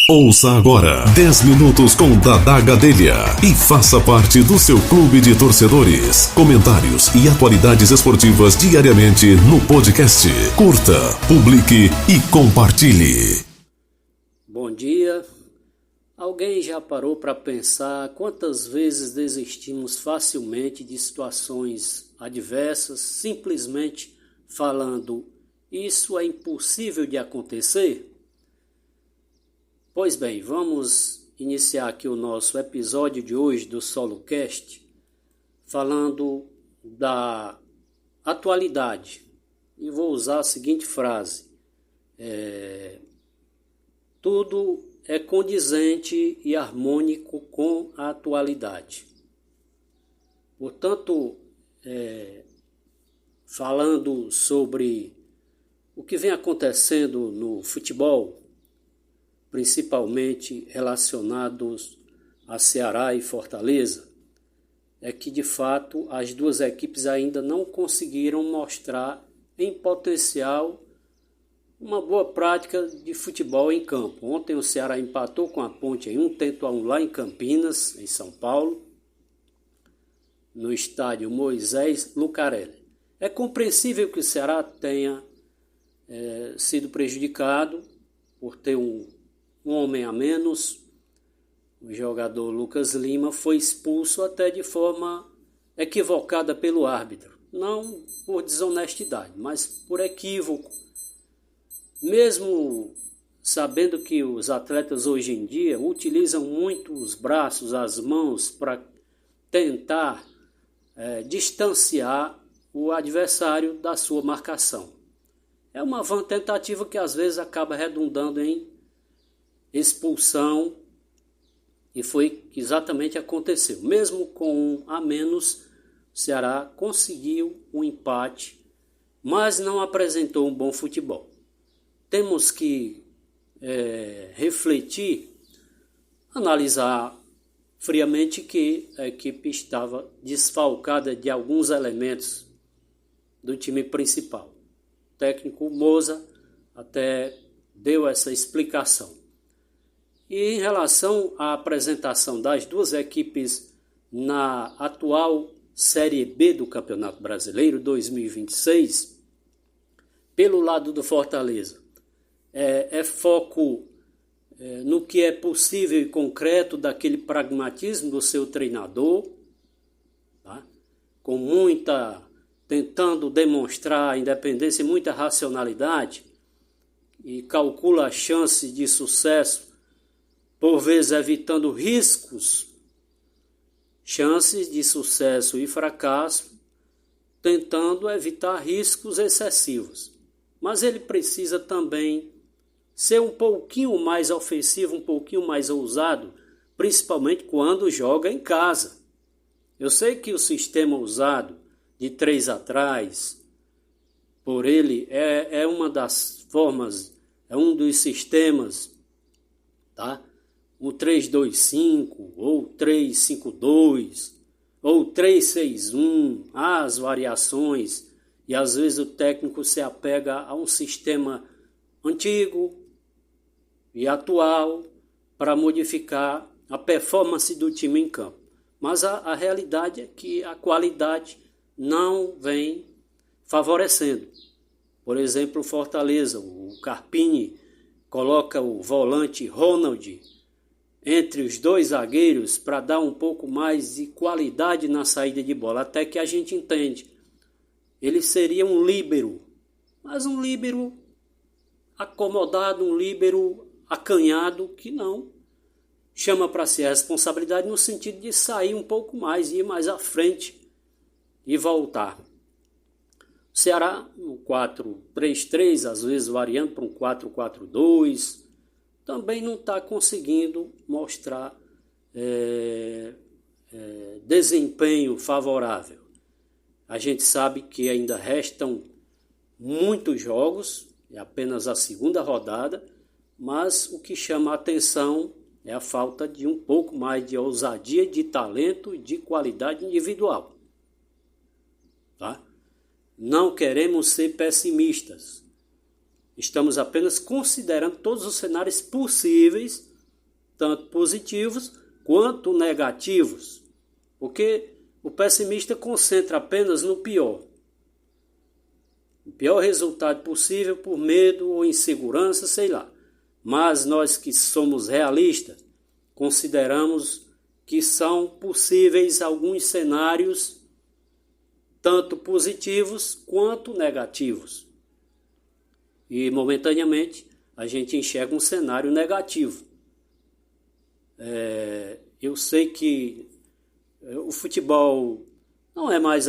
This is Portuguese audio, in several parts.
Ouça agora 10 minutos com Dadá Gadelha e faça parte do seu clube de torcedores. Comentários e atualidades esportivas diariamente no podcast. Curta, publique e compartilhe. Bom dia. Alguém já parou para pensar quantas vezes desistimos facilmente de situações adversas, simplesmente falando, isso é impossível de acontecer? Pois bem, vamos iniciar aqui o nosso episódio de hoje do SoloCast falando da atualidade. E vou usar a seguinte frase: tudo é condizente e harmônico com a atualidade. Portanto, falando sobre o que vem acontecendo no futebol, principalmente relacionados a Ceará e Fortaleza, é que de fato as duas equipes ainda não conseguiram mostrar em potencial uma boa prática de futebol em campo. Ontem o Ceará empatou com a Ponte em 1-1 lá em Campinas, em São Paulo, no estádio Moisés Lucarelli. É compreensível que o Ceará tenha sido prejudicado por ter um homem a menos. O jogador Lucas Lima foi expulso até de forma equivocada pelo árbitro. Não por desonestidade, mas por equívoco. Mesmo sabendo que os atletas hoje em dia utilizam muito os braços, as mãos para tentar distanciar o adversário da sua marcação. É uma vã tentativa que às vezes acaba redundando em expulsão, e foi exatamente o que aconteceu. Mesmo com um a menos, o Ceará conseguiu um empate, mas não apresentou um bom futebol. Temos que refletir, analisar friamente que a equipe estava desfalcada de alguns elementos do time principal. O técnico Moza até deu essa explicação. E em relação à apresentação das duas equipes na atual Série B do Campeonato Brasileiro 2026, pelo lado do Fortaleza, é foco no que é possível e concreto daquele pragmatismo do seu treinador, tá? Tentando demonstrar a independência e muita racionalidade, e calcula a chance de sucesso, por vezes evitando riscos, chances de sucesso e fracasso, tentando evitar riscos excessivos. Mas ele precisa também ser um pouquinho mais ofensivo, um pouquinho mais ousado, principalmente quando joga em casa. Eu sei que o sistema usado de 3 atrás, por ele, é uma das formas, é um dos sistemas, tá? O 3-2-5, ou 3-5-2, ou 3-6-1, há as variações, e às vezes o técnico se apega a um sistema antigo e atual para modificar a performance do time em campo. Mas a realidade é que a qualidade não vem favorecendo. Por exemplo, o Fortaleza, o Carpini coloca o volante Ronald entre os dois zagueiros para dar um pouco mais de qualidade na saída de bola, até que a gente entende. Ele seria um líbero, mas um líbero acomodado, um líbero acanhado, que não chama para si a responsabilidade no sentido de sair um pouco mais, ir mais à frente e voltar. O Ceará, no 4-3-3, às vezes variando para um 4-4-2, também não está conseguindo mostrar desempenho favorável. A gente sabe que ainda restam muitos jogos, é apenas a segunda rodada, mas o que chama a atenção é a falta de um pouco mais de ousadia, de talento e de qualidade individual. Tá? Não queremos ser pessimistas. Estamos apenas considerando todos os cenários possíveis tanto positivos quanto negativos, porque o pessimista concentra apenas no pior. O pior resultado possível por medo ou insegurança, sei lá. Mas nós que somos realistas, consideramos que são possíveis alguns cenários tanto positivos quanto negativos. E, momentaneamente, a gente enxerga um cenário negativo. Eu sei que o futebol não é mais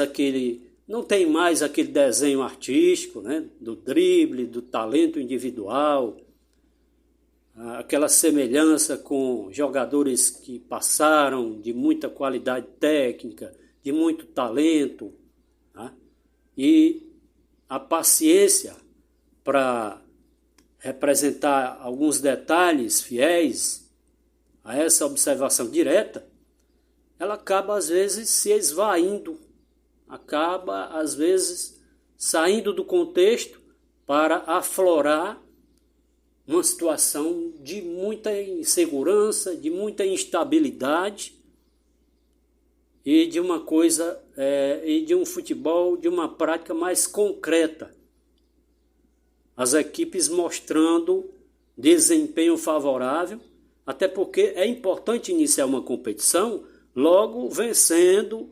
não tem mais aquele desenho artístico, né, do drible, do talento individual, aquela semelhança com jogadores que passaram de muita qualidade técnica, de muito talento, tá? E a paciência para representar alguns detalhes fiéis a essa observação direta, ela acaba às vezes se esvaindo, acaba às vezes saindo do contexto para aflorar uma situação de muita insegurança, de muita instabilidade e de uma coisa, e de um futebol, de uma prática mais concreta. As equipes mostrando desempenho favorável, até porque é importante iniciar uma competição logo vencendo,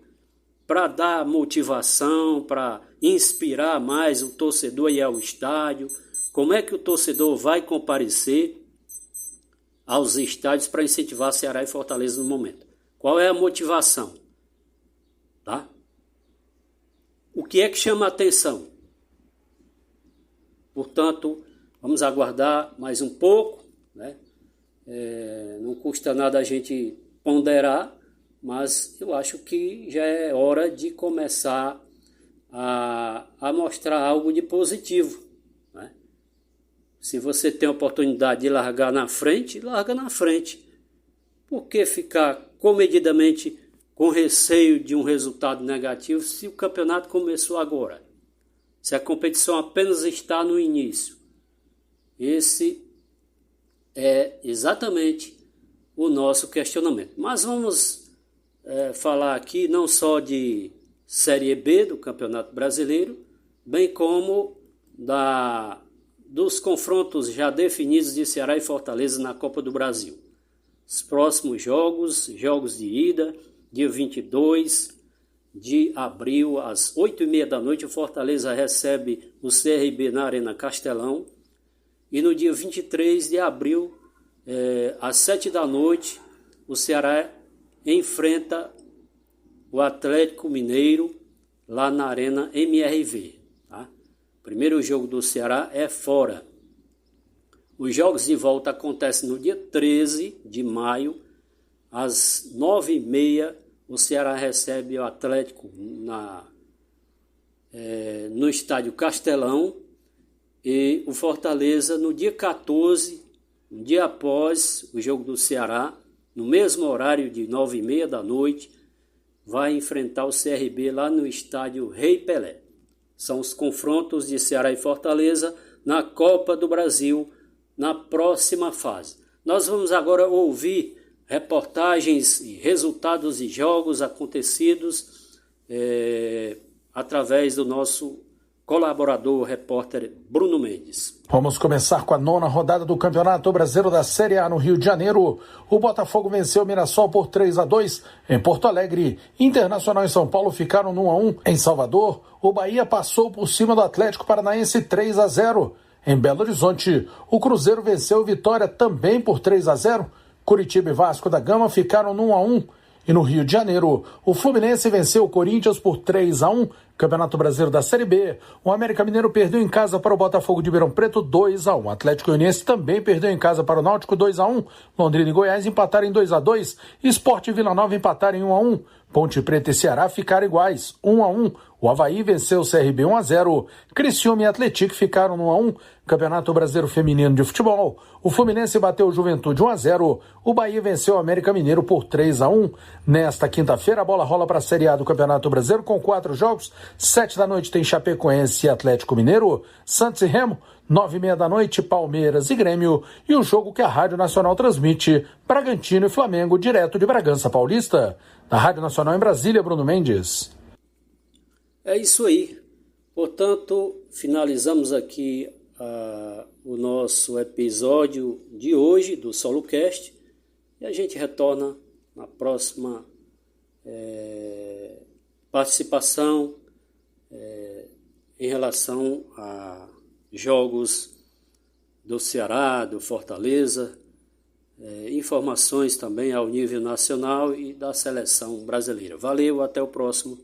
para dar motivação, para inspirar mais o torcedor a ir ao estádio. Como é que o torcedor vai comparecer aos estádios para incentivar Ceará e Fortaleza no momento? Qual é a motivação? Tá? O que é que chama a atenção? Portanto, vamos aguardar mais um pouco, né? Não custa nada a gente ponderar, mas eu acho que já é hora de começar a mostrar algo de positivo, né? Se você tem a oportunidade de largar na frente, larga na frente. Por que ficar comedidamente com receio de um resultado negativo se o campeonato começou agora? Se a competição apenas está no início. Esse é exatamente o nosso questionamento. Mas vamos falar aqui não só de Série B do Campeonato Brasileiro, bem como dos confrontos já definidos de Ceará e Fortaleza na Copa do Brasil. Os próximos jogos de ida, dia 22 de abril, às 8h30 da noite, o Fortaleza recebe o CRB na Arena Castelão. E no dia 23 de abril, às 7 da noite, o Ceará enfrenta o Atlético Mineiro lá na Arena MRV. Tá? O primeiro jogo do Ceará é fora. Os jogos de volta acontecem no dia 13 de maio, às 9h30, o Ceará recebe o Atlético no estádio Castelão, e o Fortaleza no dia 14, um dia após o jogo do Ceará, no mesmo horário de 9h30 da noite, vai enfrentar o CRB lá no estádio Rei Pelé. São os confrontos de Ceará e Fortaleza na Copa do Brasil, na próxima fase. Nós vamos agora ouvir reportagens e resultados de jogos acontecidos através do nosso colaborador, repórter Bruno Mendes. Vamos começar com a 9ª rodada do Campeonato Brasileiro da Série A no Rio de Janeiro. O Botafogo venceu o Mirassol por 3-2 em Porto Alegre. Internacional e São Paulo ficaram no 1-1 em Salvador. O Bahia passou por cima do Atlético Paranaense 3-0. Em Belo Horizonte, o Cruzeiro venceu o Vitória também por 3-0. Curitiba e Vasco da Gama ficaram no 1-1. E no Rio de Janeiro, o Fluminense venceu o Corinthians por 3-1. Campeonato Brasileiro da Série B, o América Mineiro perdeu em casa para o Botafogo de Ribeirão Preto 2-1. Atlético Goianiense também perdeu em casa para o Náutico 2-1. Londrina e Goiás empataram em 2-2. Sport e Vila Nova empataram em 1-1. Ponte Preta e Ceará ficaram iguais, 1-1. O Avaí venceu o CRB 1-0. Criciúma e Atlético ficaram no 1-1. Campeonato Brasileiro Feminino de Futebol. O Fluminense bateu o Juventude 1-0. O Bahia venceu o América Mineiro por 3-1. Nesta quinta-feira, a bola rola para a Série A do Campeonato Brasileiro com 4 jogos. 7 da noite tem Chapecoense e Atlético Mineiro. Santos e Remo. 9h30 da noite, Palmeiras e Grêmio. E o jogo que a Rádio Nacional transmite, Bragantino e Flamengo, direto de Bragança Paulista. Da Rádio Nacional em Brasília, Bruno Mendes. É isso aí. Portanto, finalizamos aqui o nosso episódio de hoje do SoloCast e a gente retorna na próxima participação em relação a jogos do Ceará, do Fortaleza, informações também ao nível nacional e da seleção brasileira. Valeu, até o próximo.